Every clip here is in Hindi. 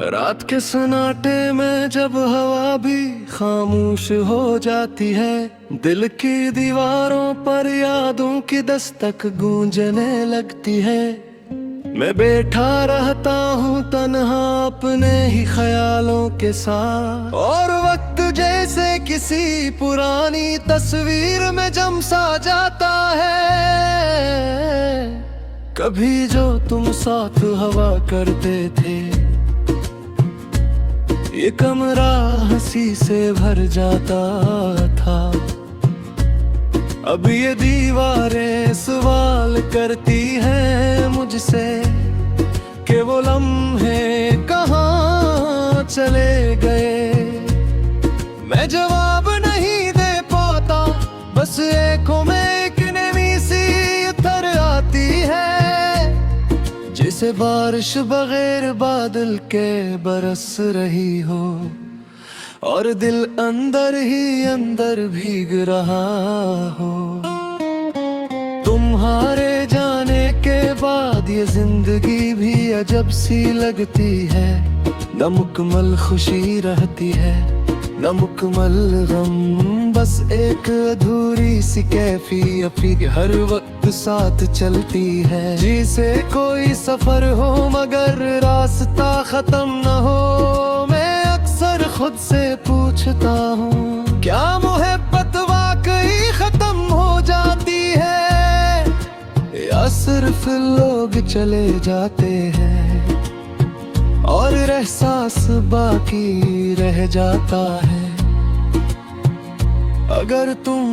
रात के सन्नाटे में जब हवा भी खामोश हो जाती है, दिल की दीवारों पर यादों की दस्तक गूंजने लगती है। मैं बैठा रहता हूँ तन्हा अपने ही ख्यालों के साथ, और वक्त जैसे किसी पुरानी तस्वीर में जम सा जाता है। कभी जो तुम साथ हवा करते थे, ये कमरा हंसी से भर जाता था। अब ये दीवारें सवाल करती हैं मुझसे कि वो लम्हे कहाँ चले गए। मैं जवाब नहीं दे पाता, बस आँखों में एक नमी सी उतर आती है, जैसे बारिश बगैर बादल के बरस रही हो, और दिल अंदर ही अंदर भीग रहा हो। तुम्हारे जाने के बाद ये जिंदगी भी अजब सी लगती है। न मुकम्मल खुशी रहती है, न मुकम्मल गम, बस एक अधूरी सी कैफियत हर वक्त साथ चलती है। जिसे कोई सफर हो मगर रास्ता खत्म न हो, खुद से पूछता हूँ क्या मोहब्बत वाकई खत्म हो जाती है, या सिर्फ लोग चले जाते हैं और एहसास बाकी रह जाता है। अगर तुम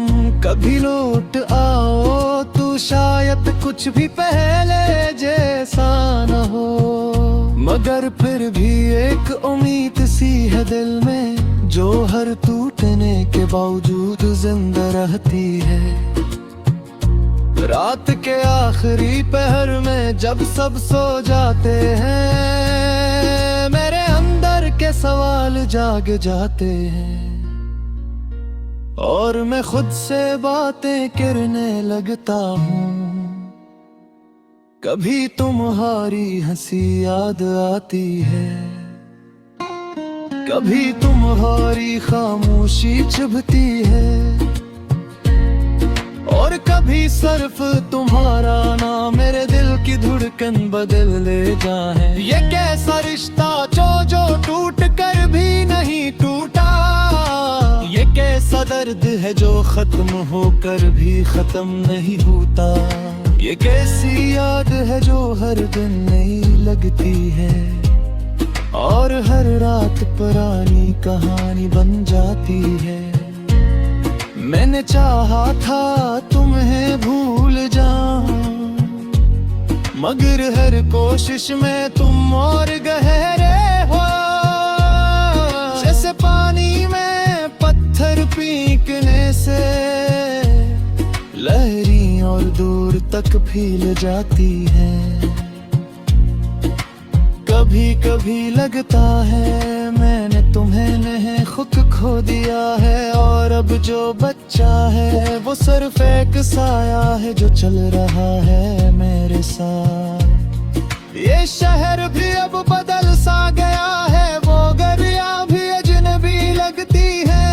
कभी लौट आओ तो शायद कुछ भी पहले जैसा न हो, मगर फिर भी एक उम्मीद सी है दिल में, जो हर टूटने के बावजूद जिंदा रहती है। रात के आखिरी पहर में जब सब सो जाते हैं, मेरे अंदर के सवाल जाग जाते हैं, और मैं खुद से बातें करने लगता हूँ। कभी तुम्हारी हंसी याद आती है, कभी तुम्हारी खामोशी चुभती है, और कभी सिर्फ तुम्हारा नाम मेरे दिल की धड़कन बदल देता है। ये कैसा रिश्ता जो टूट कर भी नहीं टूटा, ये कैसा दर्द है जो खत्म होकर भी खत्म नहीं होता, ये कैसी याद है जो हर दिन नई लगती है, और हर रात पुरानी कहानी बन जाती है। मैंने चाहा था तुम्हें भूल जाऊं, मगर हर कोशिश में तुम और गहरे हो, जैसे पानी में पत्थर पीकने से लहरी और दूर तक फैल जाती है। कभी कभी लगता है मैंने तुम्हें नहीं खुद खो दिया है, और अब जो बच्चा है वो सिर्फ एक साया है जो चल रहा है मेरे साथ। ये शहर भी अब बदल सा गया है, वो गलियां भी अजनबी लगती है,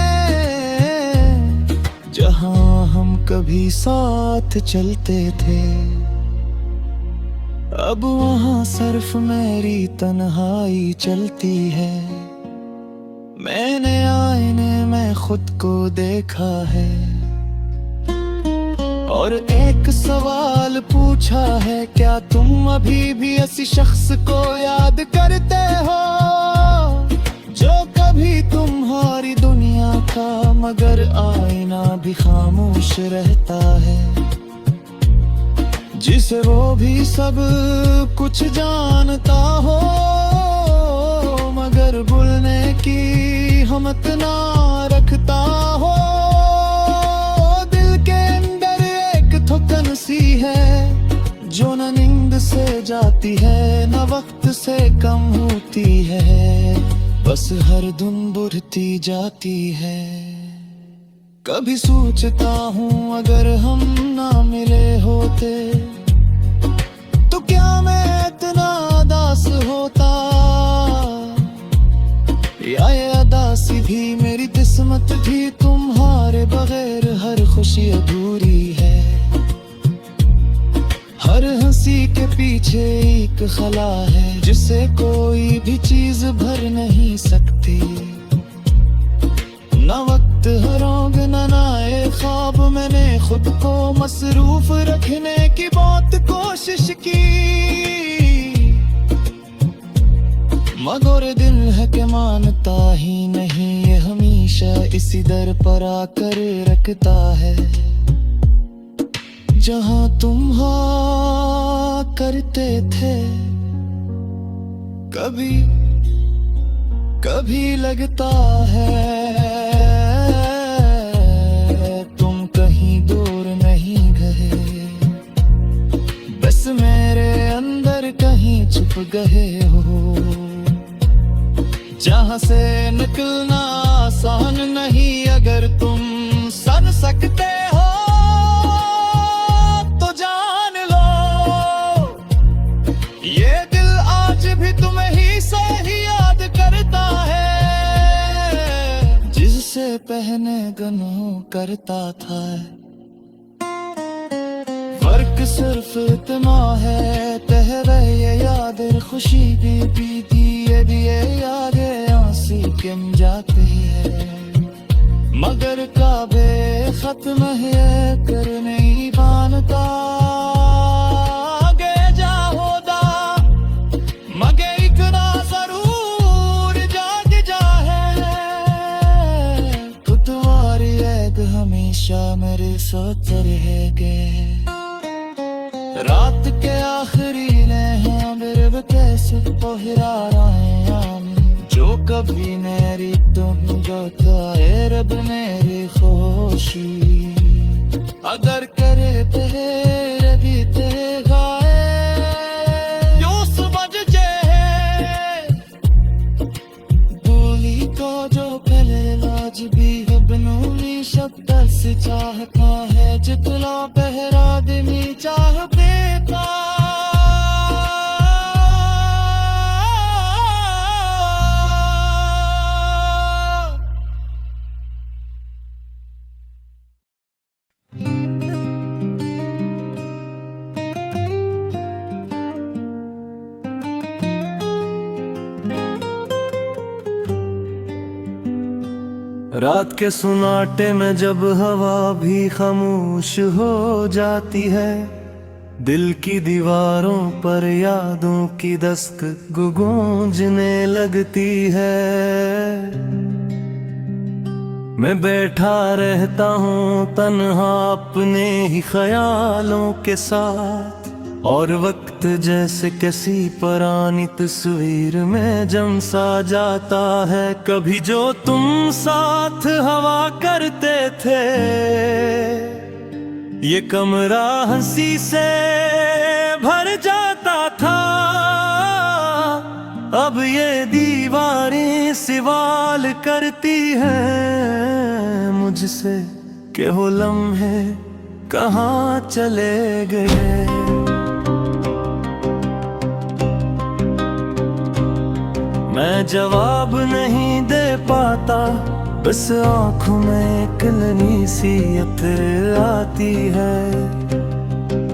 जहां हम कभी साथ चलते थे। अब वहाँ सिर्फ मेरी तन्हाई चलती है। मैंने आईने में खुद को देखा है, और एक सवाल पूछा है, क्या तुम अभी भी ऐसी शख्स को याद करते हो जो कभी तुम्हारी दुनिया था, मगर आईना भी खामोश रहता है, जिसे वो भी सब कुछ जानता हो, मगर भूलने की हिम्मत ना रखता हो। दिल के अंदर एक थकन सी है जो न नींद से जाती है, न वक्त से कम होती है, बस हर दिन बढ़ती जाती है। कभी सोचता हूँ अगर हम ना मिले होते तो क्या मैं इतना दास होता, अधूरी है। हर हंसी के पीछे एक खला है जिसे कोई भी चीज भर नहीं सकती। न वक्त हरोग न नाए ख्वाब, मैंने खुद को मसरूफ रखने की बहुत कोशिश की, मगर दिल है कि मानता ही नहीं। ये हमेशा इसी दर पर आकर रखता है जहां तुम हाँ करते थे। कभी कभी लगता है तुम कहीं दूर नहीं गए, बस मेरे अंदर कहीं छुप गए हो। जहां से निकलना आसान नहीं, अगर तुम सुन सकते हो तो जान लो, ये दिल आज भी तुम्हें ही से ही याद करता है, जिससे पहले गनों करता था। फर्क सिर्फ इतना है, तहरे ये याद खुशी भी बीती दिए आगे आंसी किम जाते हैं, मगर काबे खत्म है कर नहीं मानता। आगे जा होदा मगे इतना जरूर जाग जा है, तो तुम्हारी याद हमेशा मेरे साथ रहेगी। रात के आखिरी लम्हे मेरे कैसे पहरा रहे जो कभी मेरी तुम गए रब मेरी खुशी, अगर करे तेरे भी ते गाए यो समझ जे बोली तो जो पहले लाज भी है बनूनी शब्द से चाहता है, जितना पहरा दिनी चाह बेता। रात के सुनाटे में जब हवा भी खामोश हो जाती है, दिल की दीवारों पर यादों की दस्तक गूंजने लगती है। मैं बैठा रहता हूँ तन्हा अपने ही ख्यालों के साथ, और वक्त जैसे किसी पुरानी तस्वीर में जम सा जाता है। कभी जो तुम साथ हवा करते थे, ये कमरा हंसी से भर जाता था, अब ये दीवारें सवाल करती हैं मुझसे कि वो लम्हे कहाँ चले गए। मैं जवाब नहीं दे पाता, बस आँखों में एक नन्ही सी अतर आती है,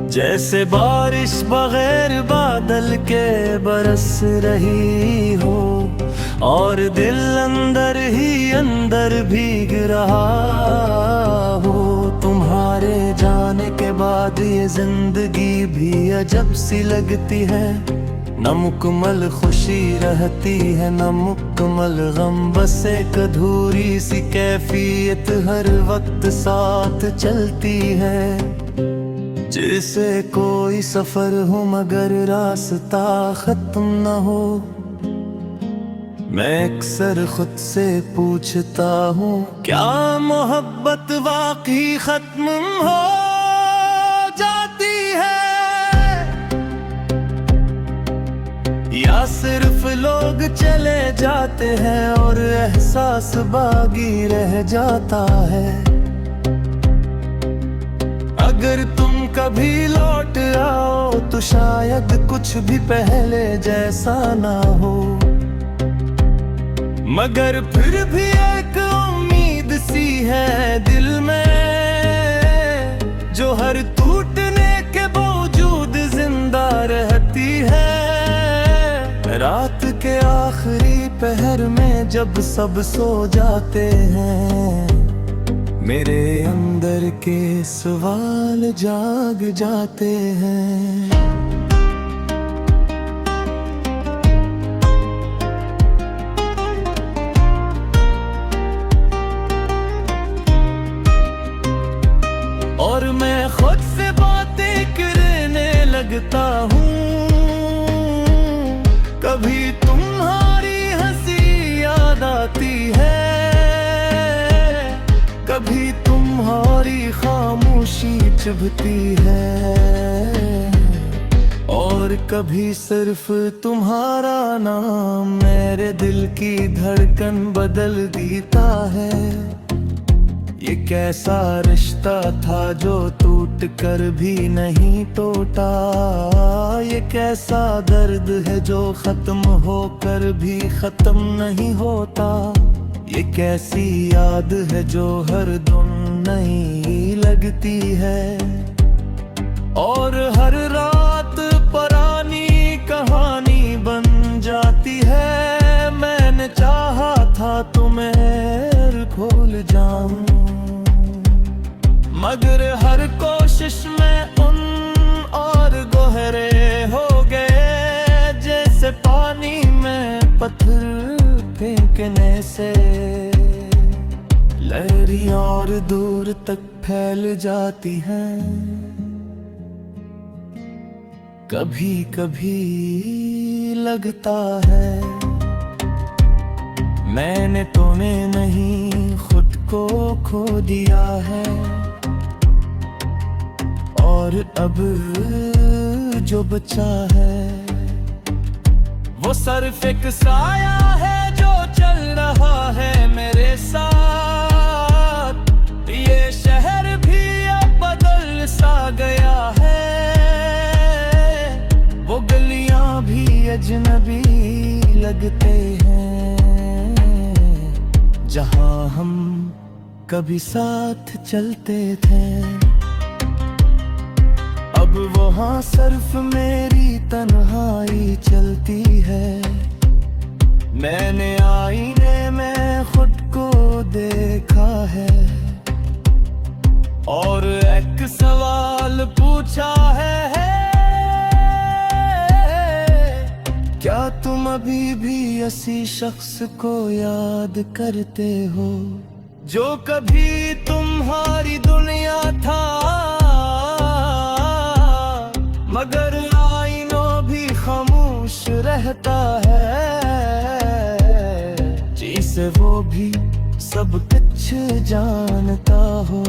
जैसे बारिश बगैर बादल के बरस रही हो, और दिल अंदर ही अंदर भीग रहा हो। तुम्हारे जाने के बाद ये जिंदगी भी अजब सी लगती है, न मुकम्मल खुशी रहती है न मुकम्मल गम, बस एक अधूरी सी कैफियत हर वक्त साथ चलती है, जैसे कोई सफर हो मगर रास्ता खत्म न हो। मैं अक्सर खुद से पूछता हूँ, क्या मोहब्बत वाकई खत्म हो जाती है, या सिर्फ लोग चले जाते हैं और एहसास बाकी रह जाता है। अगर तुम कभी लौट आओ तो शायद कुछ भी पहले जैसा ना हो, मगर फिर भी एक उम्मीद सी है दिल में हर टूटने के बावजूद जिंदा रहती है। रात के आखिरी पहर में जब सब सो जाते हैं, मेरे अंदर के सवाल जाग जाते हैं। और मैं खुद से बातें करने लगता हूँ, कभी तुम्हारी हंसी याद आती है, कभी तुम्हारी खामोशी चुभती है, और कभी सिर्फ तुम्हारा नाम मेरे दिल की धड़कन बदल देता है। ये कैसा रिश्ता था जो टूट कर भी नहीं टूटा, ये कैसा दर्द है जो खत्म होकर भी खत्म नहीं होता, ये कैसी याद है जो हर दम नई लगती है, और हर रात पुरानी कहानी बन जाती है। मैंने चाहा था तुम्हें खोल जाऊं, मगर हर कोशिश में उन और गहरे हो गए, जैसे पानी में पत्थर फेंकने से लहरें और दूर तक फैल जाती हैं। कभी कभी लगता है मैंने तुम्हें नहीं खुद को खो दिया है, और अब जो बचा है वो सिर्फ एक साया है जो चल रहा है मेरे साथ। ये शहर भी अब बदल सा गया है, वो गलियां भी अजनबी लगते हैं, जहां हम कभी साथ चलते थे। अब वहाँ सिर्फ मेरी तन्हाई चलती है। मैंने आईने में खुद को देखा है, और एक सवाल पूछा है, क्या तुम अभी भी उसी शख्स को याद करते हो जो कभी तुम्हारी दुनिया था, मगर आईनों भी खामोश रहता है, जिसे वो भी सब कुछ जानता हो,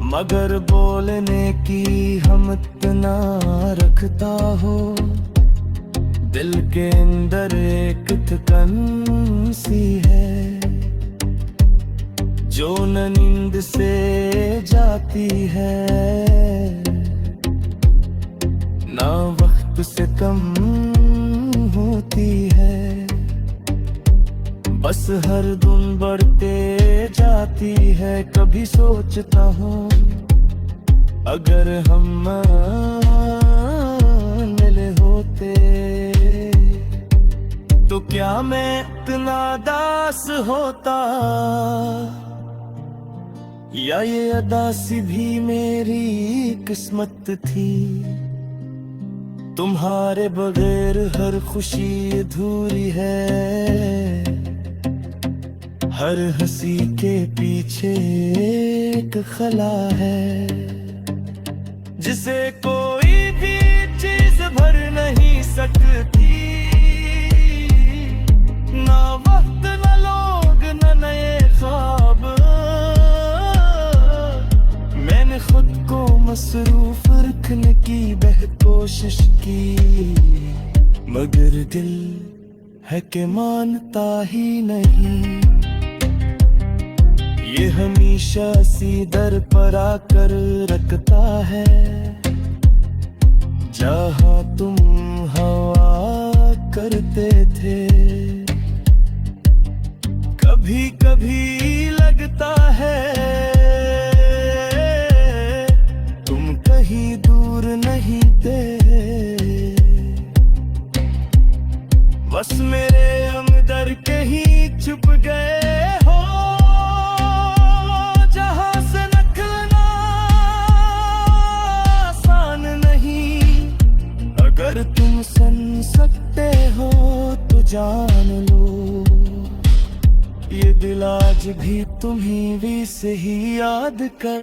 मगर बोलने की हिम्मत ना रखता हो। दिल के अंदर एक थकन सी है जो न नींद से जाती है, ना वक्त से कम होती है, बस हर दिन बढ़ते जाती है। कभी सोचता हूँ अगर हम मिले होते तो क्या मैं इतना दास होता, या ये अदासी भी मेरी किस्मत थी। तुम्हारे बगैर हर खुशी अधूरी है, हर हंसी के पीछे एक खला है, जिसे कोई भी चीज भर नहीं सकती, ना वक्त न लोग न नए ख्वाब। मैंने खुद को मसरूफ रखने की कोशिश की, मगर दिल है कि मानता ही नहीं। ये हमेशा सी दर पर आकर रखता है, जहाँ तुम हवा करते थे। कभी कभी लगता है अगर तुम सुन सकते हो तो जान लो, ये दिल आज भी तुम्हीं भी से ही याद कर